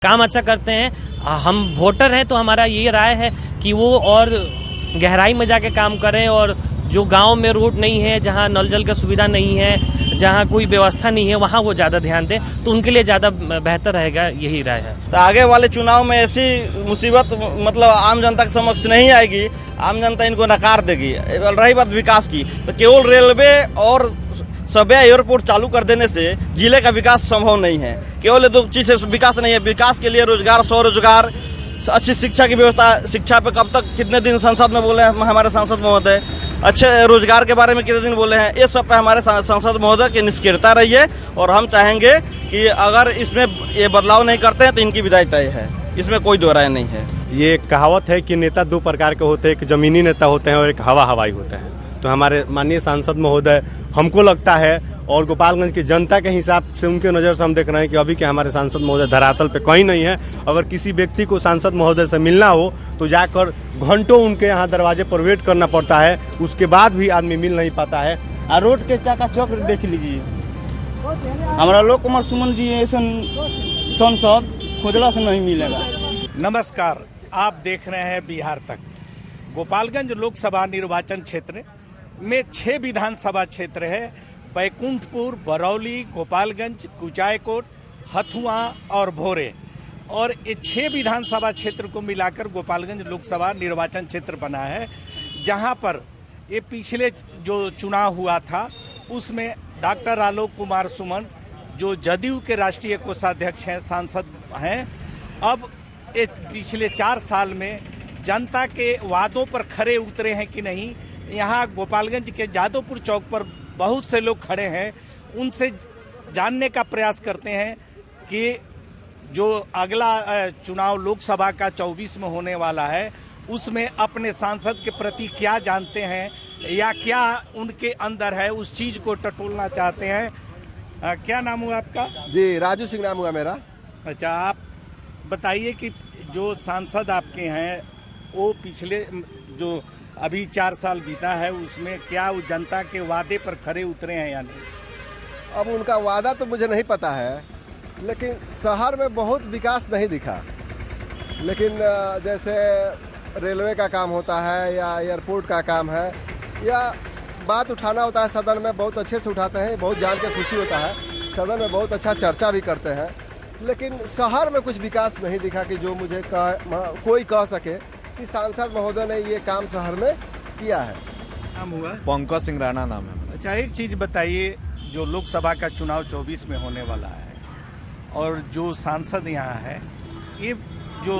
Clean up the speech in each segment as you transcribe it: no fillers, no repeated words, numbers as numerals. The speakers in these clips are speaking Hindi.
काम अच्छा करते हैं। हम वोटर हैं तो हमारा ये राय है कि वो और गहराई में जाके काम करें, और जो गांव में रोड नहीं है, जहां नल जल का सुविधा नहीं है, जहां कोई व्यवस्था नहीं है, वहां वो ज़्यादा ध्यान दें, तो उनके लिए ज़्यादा बेहतर रहेगा, यही राय है। तो आगे वाले चुनाव में ऐसी मुसीबत मतलब आम जनता के समक्ष नहीं आएगी, आम जनता इनको नकार देगी। रही बात विकास की, तो केवल रेलवे और सभ्य एयरपोर्ट चालू कर देने से जिले का विकास संभव नहीं है। केवल दो चीज़ से विकास नहीं है। विकास के लिए रोजगार, स्वरोजगार, अच्छी शिक्षा की व्यवस्था। शिक्षा पे कब तक कितने दिन संसद में बोले हैं हमारे सांसद महोदय, अच्छे रोजगार के बारे में कितने दिन बोले हैं। ये सब पे हमारे सांसद महोदय की निष्क्रियता रही है, और हम चाहेंगे कि अगर इसमें ये बदलाव नहीं करते हैं तो इनकी विदाई तय है, इसमें कोई दो राय नहीं है। ये कहावत है कि नेता दो प्रकार के होते हैं, एक जमीनी नेता होते हैं और एक हवाई होते हैं। तो हमारे माननीय सांसद महोदय, हमको लगता है, और गोपालगंज की जनता के हिसाब से उनके नज़र से हम देख रहे हैं कि अभी के हमारे सांसद महोदय धरातल पे कहीं नहीं है। अगर किसी व्यक्ति को सांसद महोदय से मिलना हो तो जाकर घंटों उनके यहाँ दरवाजे पर वेट करना पड़ता है, उसके बाद भी आदमी मिल नहीं पाता है। और रोड के चकाचौक देख लीजिए, हमारा लोक कुमार सुमन जी ऐसा सांसद खोजला से नहीं मिलेगा। नमस्कार, आप देख रहे हैं बिहार तक। गोपालगंज लोकसभा निर्वाचन क्षेत्र में 6 विधानसभा क्षेत्र है। बैकुंठपुर, बरौली, गोपालगंज, कुचायकोट, हथुआ और भोरे, और ये 6 विधानसभा क्षेत्र को मिलाकर गोपालगंज लोकसभा निर्वाचन क्षेत्र बना है। जहां पर ये पिछले जो चुनाव हुआ था उसमें डॉक्टर आलोक कुमार सुमन, जो जदयू के राष्ट्रीय कोषाध्यक्ष हैं, सांसद हैं, अब ये पिछले 4 साल में जनता के वादों पर खरे उतरे हैं कि नहीं। यहाँ गोपालगंज के जादवपुर चौक पर बहुत से लोग खड़े हैं, उनसे जानने का प्रयास करते हैं कि जो अगला चुनाव लोकसभा का 24 में होने वाला है उसमें अपने सांसद के प्रति क्या जानते हैं या क्या उनके अंदर है, उस चीज़ को टटोलना चाहते हैं। क्या नाम हुआ आपका? जी, राजू सिंह नाम हुआ मेरा। अच्छा, आप बताइए कि जो सांसद आपके हैं वो पिछले जो अभी 4 साल बीता है उसमें क्या वो जनता के वादे पर खरे उतरे हैं या नहीं? अब उनका वादा तो मुझे नहीं पता है, लेकिन शहर में बहुत विकास नहीं दिखा। लेकिन जैसे रेलवे का काम होता है या एयरपोर्ट का काम है या बात उठाना होता है सदन में, बहुत अच्छे से उठाते हैं, बहुत जान के खुशी होता है। सदन में बहुत अच्छा चर्चा भी करते हैं, लेकिन शहर में कुछ विकास नहीं दिखा कि जो मुझे कोई कह सके कि सांसद महोदय ने ये काम शहर में किया है। नाम हुआ? पंकज सिंह राणा नाम है। अच्छा, एक चीज़ बताइए, जो लोकसभा का चुनाव 24 में होने वाला है और जो सांसद यहाँ है, ये जो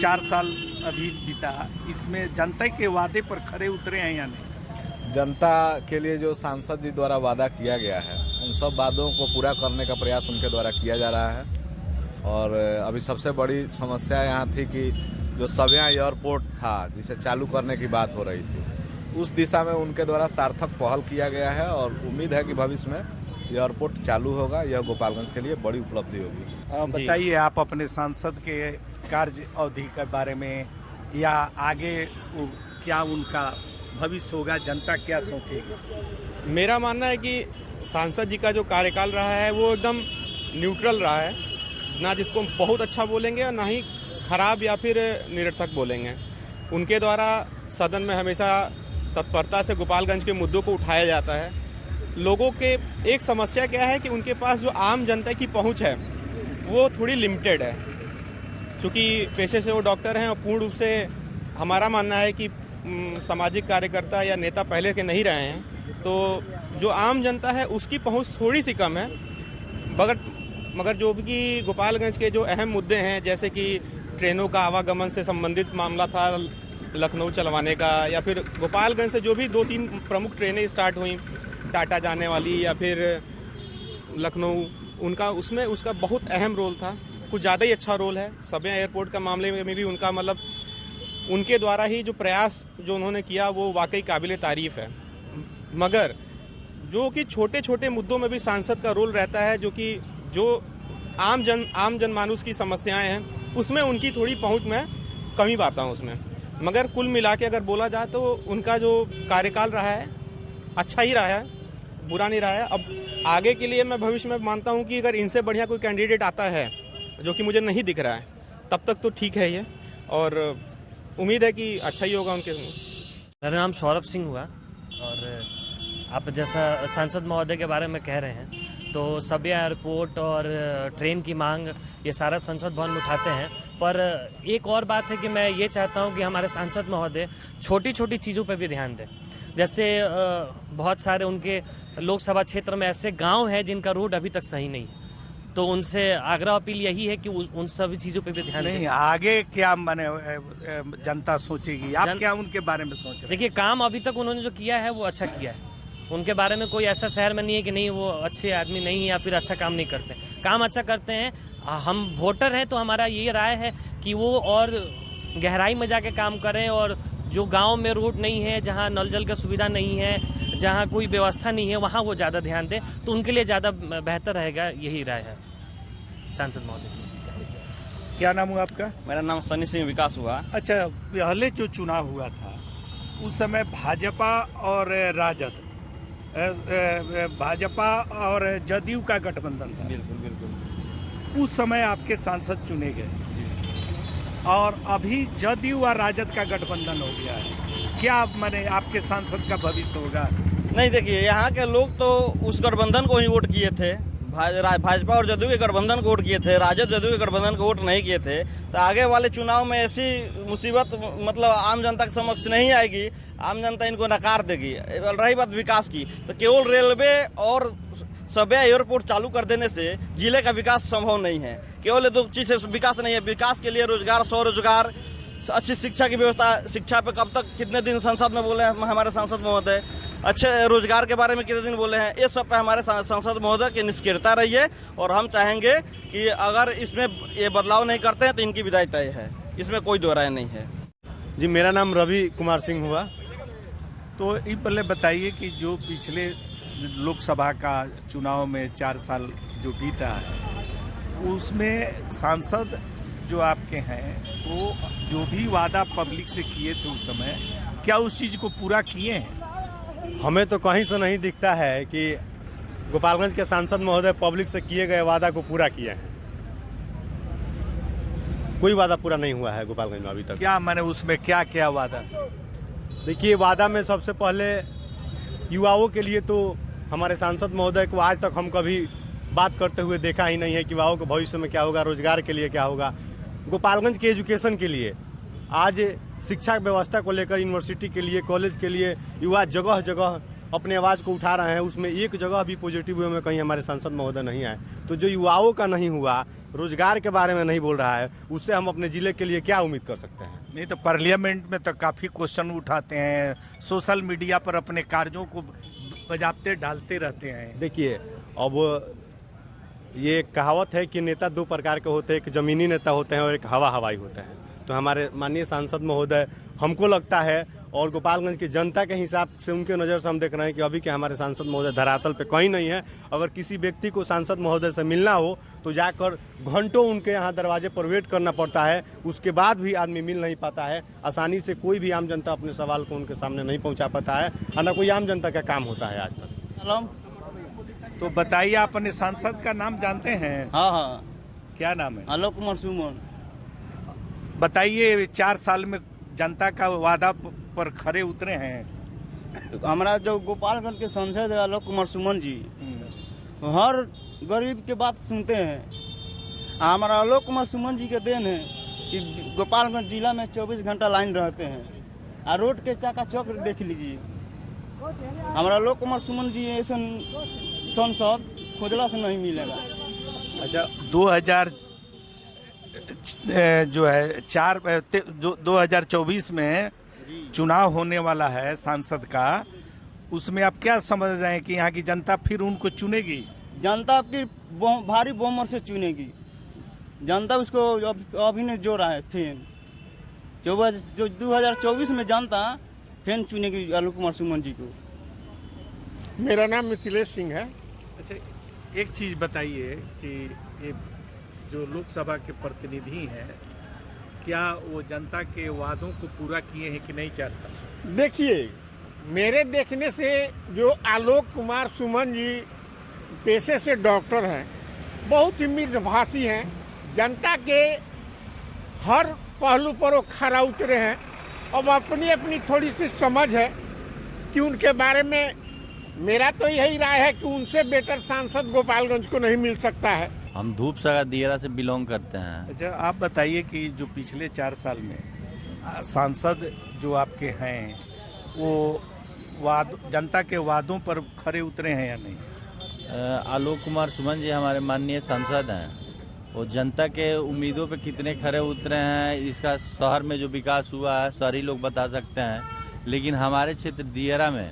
4 साल अभी बीता, इसमें जनता के वादे पर खरे उतरे हैं या नहीं? जनता के लिए जो सांसद जी द्वारा वादा किया गया है उन सब वादों को पूरा करने का प्रयास उनके द्वारा किया जा रहा है। और अभी सबसे बड़ी समस्या यहाँ थी कि जो सभ्या एयरपोर्ट था जिसे चालू करने की बात हो रही थी, उस दिशा में उनके द्वारा सार्थक पहल किया गया है और उम्मीद है कि भविष्य में एयरपोर्ट चालू होगा। यह गोपालगंज के लिए बड़ी उपलब्धि होगी। बताइए आप अपने सांसद के कार्य अवधि के बारे में, या आगे क्या उनका भविष्य होगा, जनता क्या सोचेगी? मेरा मानना है कि सांसद जी का जो कार्यकाल रहा है वो एकदम न्यूट्रल रहा है, ना जिसको बहुत अच्छा बोलेंगे और ना ही खराब या फिर निरर्थक बोलेंगे। उनके द्वारा सदन में हमेशा तत्परता से गोपालगंज के मुद्दों को उठाया जाता है। लोगों के एक समस्या क्या है कि उनके पास जो आम जनता की पहुंच है वो थोड़ी लिमिटेड है। चूँकि पेशे से वो डॉक्टर हैं और पूर्ण रूप से हमारा मानना है कि सामाजिक कार्यकर्ता या नेता पहले के नहीं रहे हैं, तो जो आम जनता है उसकी पहुंच थोड़ी सी कम है। मगर जो भी गोपालगंज के जो अहम मुद्दे हैं, जैसे कि ट्रेनों का आवागमन से संबंधित मामला था लखनऊ चलवाने का, या फिर गोपालगंज से जो भी 2-3 प्रमुख ट्रेनें स्टार्ट हुई टाटा जाने वाली या फिर लखनऊ, उनका उसमें उसका बहुत अहम रोल था, कुछ ज़्यादा ही अच्छा रोल है। सभ्या एयरपोर्ट का मामले में भी उनका मतलब उनके द्वारा ही जो प्रयास जो उन्होंने किया वो वाकई काबिले तारीफ़ है। मगर जो कि छोटे छोटे मुद्दों में भी सांसद का रोल रहता है, जो आम जनमानुस की समस्याएं हैं उसमें उनकी थोड़ी पहुंच में कमी पाता हूं उसमें। मगर कुल मिला के अगर बोला जाए तो उनका जो कार्यकाल रहा है अच्छा ही रहा है, बुरा नहीं रहा है। अब आगे के लिए मैं भविष्य में मानता हूं कि अगर इनसे बढ़िया कोई कैंडिडेट आता है जो कि मुझे नहीं दिख रहा है, तब तक तो ठीक है ये, और उम्मीद है कि अच्छा ही होगा उनके। मेरा नाम सौरभ सिंह हुआ, और आप जैसा सांसद महोदय के बारे में कह रहे हैं, तो सभी एयरपोर्ट और ट्रेन की मांग ये सारा संसद भवन में उठाते हैं। पर एक और बात है कि मैं ये चाहता हूँ कि हमारे सांसद महोदय छोटी छोटी चीज़ों पर भी ध्यान दें। जैसे बहुत सारे उनके लोकसभा क्षेत्र में ऐसे गांव हैं जिनका रोड अभी तक सही नहीं है, तो उनसे आग्रह अपील यही है कि उन सभी चीज़ों पे भी ध्यान नहीं, दें। आगे क्या माने जनता सोचेगी, आप क्या उनके बारे में सोच रहे हैं? देखिए, काम अभी तक उन्होंने जो किया है वो अच्छा किया है। उनके बारे में कोई ऐसा शहर में नहीं है कि नहीं वो अच्छे आदमी नहीं है या फिर अच्छा काम नहीं करते। काम अच्छा करते हैं। हम वोटर हैं तो हमारा ये राय है कि वो और गहराई में जाके काम करें, और जो गांव में रोड नहीं है, जहां नल जल का सुविधा नहीं है, जहां कोई व्यवस्था नहीं है, वहां वो ज़्यादा ध्यान दें, तो उनके लिए ज़्यादा बेहतर रहेगा। यही राय है सांसद महोदय। क्या नाम हुआ आपका? मेरा नाम सनी सिंह विकास हुआ। अच्छा, पहले जो चुनाव हुआ था उस समय भाजपा और राजद, भाजपा और जदयू का गठबंधन था। बिल्कुल बिल्कुल। उस समय आपके सांसद चुने गए, और अभी जदयू और राजद का गठबंधन हो गया है। क्या माने आपके सांसद का भविष्य होगा? नहीं, देखिए, यहाँ के लोग तो उस गठबंधन को ही वोट किए थे। भाजपा और जदयू के गठबंधन को वोट किए थे, राजद जदयू के गठबंधन को वोट नहीं किए थे। तो आगे वाले चुनाव में ऐसी मुसीबत मतलब आम जनता के समक्ष नहीं आएगी। आम जनता इनको नकार देगी। रही बात विकास की, तो केवल रेलवे और सभी एयरपोर्ट चालू कर देने से जिले का विकास संभव नहीं है। केवल दो चीज से विकास नहीं है। विकास के लिए रोजगार, स्वरोजगार, अच्छी शिक्षा की व्यवस्था। शिक्षा पे कब तक कितने दिन संसद में बोले हैं हमारे सांसद महोदय। अच्छे रोजगार के बारे में कितने दिन बोले हैं। ये सब पे हमारे सांसद महोदय की निष्क्रियता रही है, और हम चाहेंगे कि अगर इसमें ये बदलाव नहीं करते हैं तो इनकी विदाई तय है। इसमें कोई दो राय नहीं है। जी, मेरा नाम रवि कुमार सिंह हुआ। तो ये पहले बताइए कि जो पिछले लोकसभा का चुनाव में 4 साल जो बीता है, उसमें सांसद जो आपके हैं वो जो भी वादा पब्लिक से किए थे उस समय, क्या उस चीज़ को पूरा किए हैं? हमें तो कहीं से नहीं दिखता है कि गोपालगंज के सांसद महोदय पब्लिक से किए गए वादा को पूरा किए हैं। कोई वादा पूरा नहीं हुआ है गोपालगंज में अभी तक। क्या माने उसमें क्या क्या वादा? देखिए, वादा में सबसे पहले युवाओं के लिए तो हमारे सांसद महोदय को आज तक हम कभी बात करते हुए देखा ही नहीं है कि युवाओं के भविष्य में क्या होगा, रोजगार के लिए क्या होगा। गोपालगंज के एजुकेशन के लिए, आज शिक्षा व्यवस्था को लेकर, यूनिवर्सिटी के लिए, कॉलेज के लिए युवा जगह जगह अपने आवाज़ को उठा रहे हैं। उसमें एक जगह भी पॉजिटिव वे में कहीं हमारे सांसद महोदय नहीं आए। तो जो युवाओं का नहीं हुआ, रोजगार के बारे में नहीं बोल रहा है, उससे हम अपने जिले के लिए क्या उम्मीद कर सकते हैं? नहीं तो पार्लियामेंट में तो काफ़ी क्वेश्चन उठाते हैं, सोशल मीडिया पर अपने कार्यों को बजाते डालते रहते हैं। देखिए, अब ये कहावत है कि नेता दो प्रकार के होते हैं, एक जमीनी नेता होते हैं और एक हवाई होते हैं। तो हमारे माननीय सांसद महोदय, हमको लगता है, और गोपालगंज की जनता के हिसाब से उनके नज़र से हम देख रहे हैं कि अभी के हमारे सांसद महोदय धरातल पे कहीं नहीं है। अगर किसी व्यक्ति को सांसद महोदय से मिलना हो तो जाकर घंटों उनके यहाँ दरवाजे पर वेट करना पड़ता है। उसके बाद भी आदमी मिल नहीं पाता है। आसानी से कोई भी आम जनता अपने सवाल को उनके सामने नहीं पहुँचा पाता है, और न कोई आम जनता का काम होता है आज तक। तो बताइए, आप अपने सांसद का नाम जानते हैं? हाँ, क्या नाम है? आलोक कुमार सुमन। बताइए, 4 साल में जनता का वादा पर खरे उतरे हैं। तो हमारा जो गोपालगंज के सांसद है आलोक कुमार सुमन जी, हर गरीब के बात सुनते हैं। हमारा आलोक कुमार सुमन जी के देन है कि गोपालगंज जिला में 24 घंटा लाइन रहते हैं, और रोड के चकाचौक देख लीजिए। हमारा आलोक कुमार सुमन जी ऐसा सांसद खोजला से नहीं मिलेगा। अच्छा, 2000 जो है 2024 में चुनाव होने वाला है सांसद का, उसमें आप क्या समझ रहे हैं कि यहाँ की जनता फिर उनको चुनेगी? जनता आपकी भारी बहुमत से चुनेगी। जनता उसको अभी ने जोड़ा है। फिर जो 2024 में जनता फिर चुनेगी आलोक कुमार सुमन जी को। मेरा नाम मिथिलेश सिंह है। अच्छा, एक चीज़ बताइए कि ये जो लोकसभा के प्रतिनिधि हैं, क्या वो जनता के वादों को पूरा किए हैं कि नहीं 4 साल? देखिए, मेरे देखने से जो आलोक कुमार सुमन जी पेशे से डॉक्टर हैं, बहुत ही मितभाषी हैं, जनता के हर पहलू पर वो खरा उतरे हैं। अब अपनी अपनी थोड़ी सी समझ है कि उनके बारे में, मेरा तो यही राय है कि उनसे बेटर सांसद गोपालगंज को नहीं मिल सकता है। हम धूप सागर दियरा से बिलोंग करते हैं। अच्छा, आप बताइए कि जो पिछले 4 साल में सांसद जो आपके हैं वो जनता के वादों पर खरे उतरे हैं या नहीं? आलोक कुमार सुमन जी हमारे माननीय सांसद हैं, वो जनता के उम्मीदों पे कितने खरे उतरे हैं इसका शहर में जो विकास हुआ है शहरी लोग बता सकते हैं। लेकिन हमारे क्षेत्र दियरा में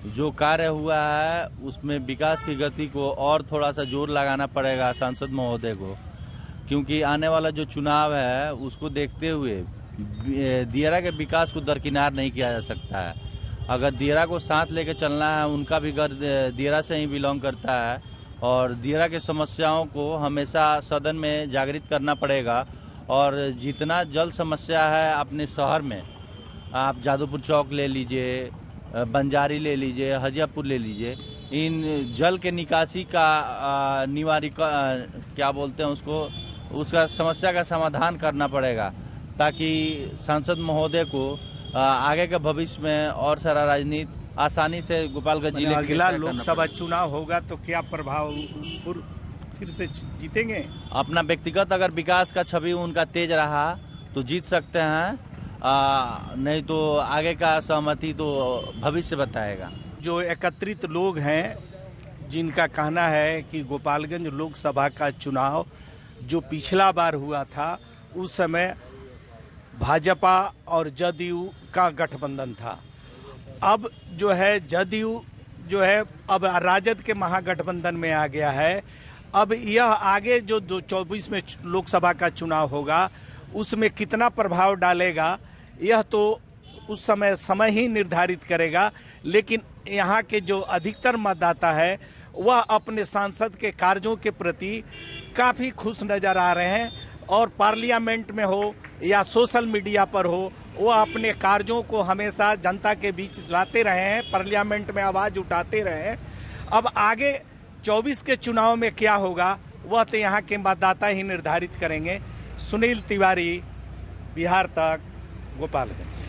जो कार्य हुआ है उसमें विकास की गति को और थोड़ा सा जोर लगाना पड़ेगा सांसद महोदय को, क्योंकि आने वाला जो चुनाव है उसको देखते हुए दियरा के विकास को दरकिनार नहीं किया जा सकता है। अगर दियरा को साथ लेकर चलना है, उनका भी घर दियरा से ही बिलोंग करता है और दियरा के समस्याओं को हमेशा सदन में जागृत करना पड़ेगा। और जितना जल समस्या है अपने शहर में, आप जादूपुर चौक ले लीजिए, बंजारी ले लीजिए, हजियापुर ले लीजिए, इन जल के निकासी का क्या बोलते हैं उसका समस्या का समाधान करना पड़ेगा, ताकि सांसद महोदय को आगे के भविष्य में और सारा राजनीति आसानी से गोपालगंज जिले के अगला लोकसभा चुनाव होगा तो क्या प्रभाव फिर से जीतेंगे? अपना व्यक्तिगत अगर विकास का छवि उनका तेज रहा तो जीत सकते हैं, नहीं तो आगे का सहमति तो भविष्य बताएगा। जो एकत्रित लोग हैं जिनका कहना है कि गोपालगंज लोकसभा का चुनाव जो पिछला बार हुआ था उस समय भाजपा और जदयू का गठबंधन था, अब जो है जदयू जो है अब राजद के महागठबंधन में आ गया है। अब यह आगे जो 2024 में लोकसभा का चुनाव होगा उसमें कितना प्रभाव डालेगा यह तो उस समय ही निर्धारित करेगा। लेकिन यहाँ के जो अधिकतर मतदाता है वह अपने सांसद के कार्यों के प्रति काफ़ी खुश नज़र आ रहे हैं और पार्लियामेंट में हो या सोशल मीडिया पर हो वो अपने कार्यों को हमेशा जनता के बीच लाते रहे हैं, पार्लियामेंट में आवाज़ उठाते रहे हैं। अब आगे 24 के चुनाव में क्या होगा वह तो यहाँ के मतदाता ही निर्धारित करेंगे। सुनील तिवारी, बिहार तक, गोपालगंज।